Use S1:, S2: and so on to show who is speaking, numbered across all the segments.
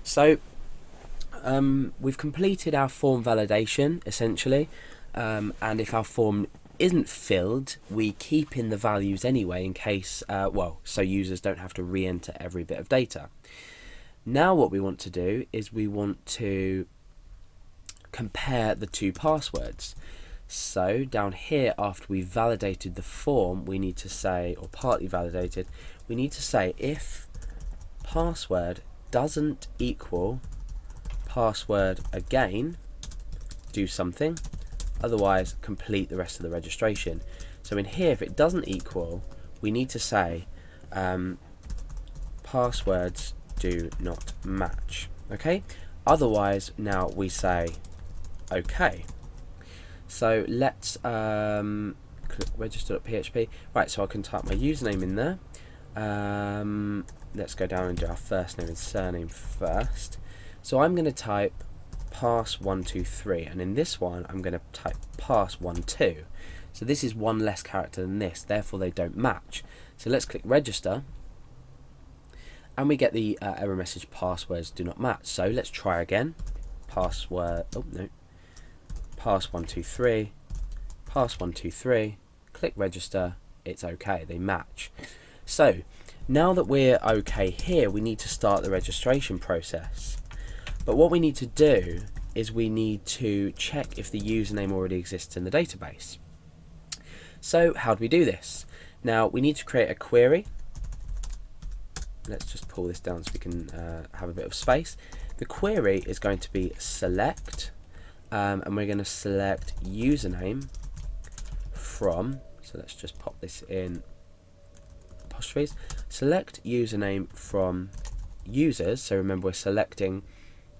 S1: So we've completed our form validation essentially, and if our form isn't filled, we keep in the values anyway in case, so users don't have to re-enter every bit of data. Now what we want to do is we want to compare the two passwords. So down here, after we've validated the form, we need to say, or partly validated, we need to say if password doesn't equal password again, do something, otherwise complete the rest of the registration. So in here, if it doesn't equal, we need to say passwords do not match. Okay, otherwise now we say okay. So let's click register.php. Right, so I can type my username in there. Let's go down and do our first name and surname first. So I'm going to type pass123, and in this one I'm going to type pass12. So this is one less character than this, therefore they don't match. So let's click register, and we get the error message, passwords do not match. So let's try again. Pass123, pass123, click register, it's okay, they match. So now that we're okay here, we need to start the registration process. But what we need to do is we need to check if the username already exists in the database. So how do we do this? Now we need to create a query. Let's just pull this down so we can have a bit of space. The query is going to be select, and we're going to select username from, so let's just pop this in apostrophes, select username from users. So remember, we're selecting,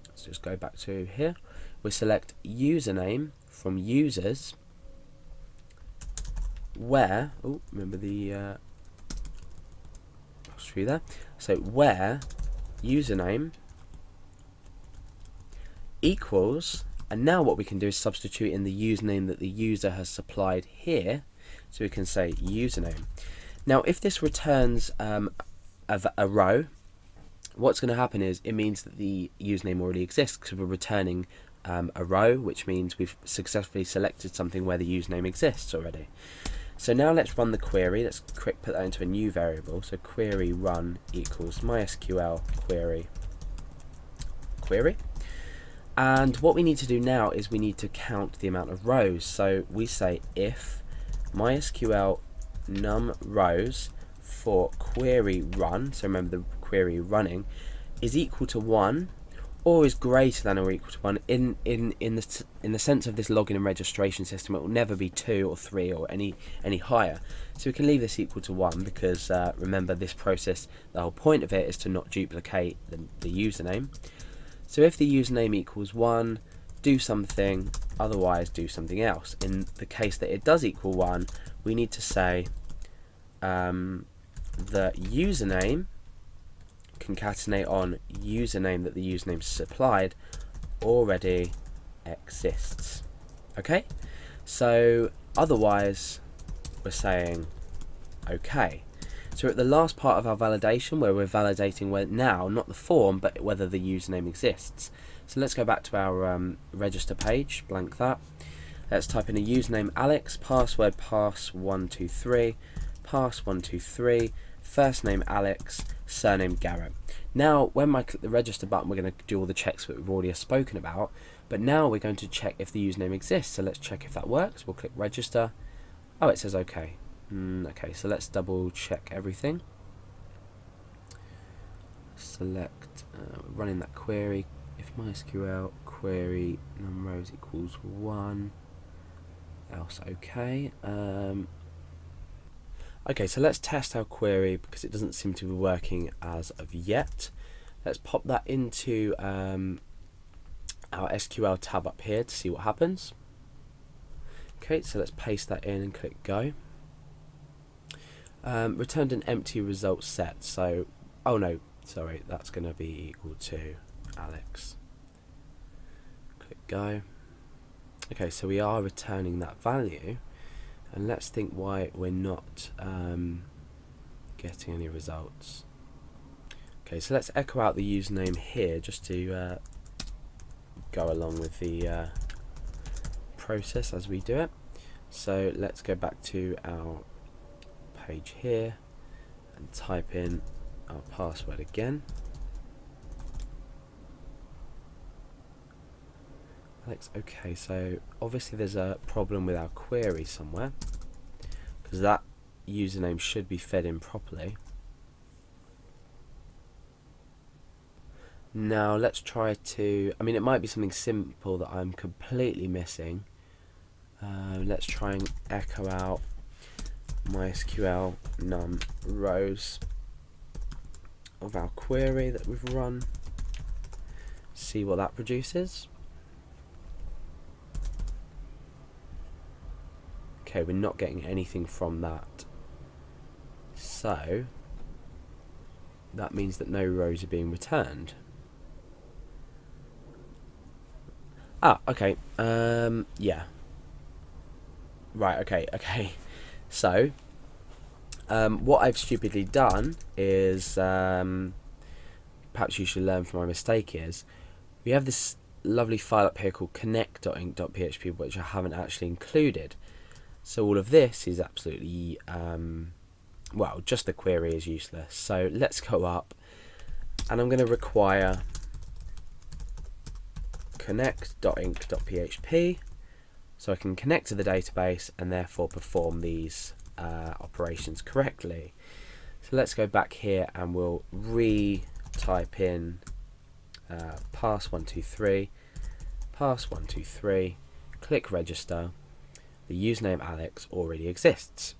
S1: let's just go back to here, we select username from users where, oh, remember the apostrophe there, so where username equals, and now what we can do is substitute in the username that the user has supplied here, so we can say username. Now if this returns a row, what's going to happen is it means that the username already exists, because we're returning a row, which means we've successfully selected something where the username exists already. So now let's run the query. Let's put that into a new variable. So query run equals MySQL query. And what we need to do now is we need to count the amount of rows. So we say if MySQL num rows for query run, so remember the query running, is equal to 1 or is greater than or equal to 1. In the sense of this login and registration system, it will never be 2 or 3 or any higher. So we can leave this equal to 1 because remember, this process, the whole point of it is to not duplicate the username. So if the username equals 1, do something, otherwise do something else. In the case that it does equal 1, we need to say the username, concatenate on username that the username supplied already exists. Okay, so otherwise we're saying okay. So we're at the last part of our validation, where we're validating now not the form but whether the username exists. So let's go back to our register page, blank that. Let's type in a username Alex, password pass123, pass123, first name Alex, surname Garrett. Now when I click the register button, we're going to do all the checks that we've already spoken about, but now we're going to check if the username exists. So let's check if that works. We'll click register. Oh, it says okay. Okay, so let's double check everything. Select, running that query, if MySQL query num rows equals 1, else okay. Okay, so let's test our query because it doesn't seem to be working as of yet. Let's pop that into our SQL tab up here to see what happens. Okay, so let's paste that in and click go. Returned an empty result set, so, oh no, sorry, that's going to be equal to Alex. Click go. Okay, so we are returning that value, and let's think why we're not getting any results. Okay, so let's echo out the username here just to go along with the process as we do it. So let's go back to our page here and type in our password again. Alex, okay, so obviously there's a problem with our query somewhere, because that username should be fed in properly. Now let's try to, I mean, it might be something simple that I'm completely missing. Let's try and echo out MySQL num rows of our query that we've run. See what that produces. Okay, we're not getting anything from that. So that means that no rows are being returned. Okay. Yeah. Right, okay. So, what I've stupidly done is, perhaps you should learn from my mistake, is we have this lovely file up here called connect.inc.php, which I haven't actually included. So all of this is absolutely, well, just the query is useless. So let's go up, and I'm going to require connect.inc.php so I can connect to the database and therefore perform these operations correctly. So let's go back here and we'll re-type in pass123, pass123, click register. The username Alex already exists.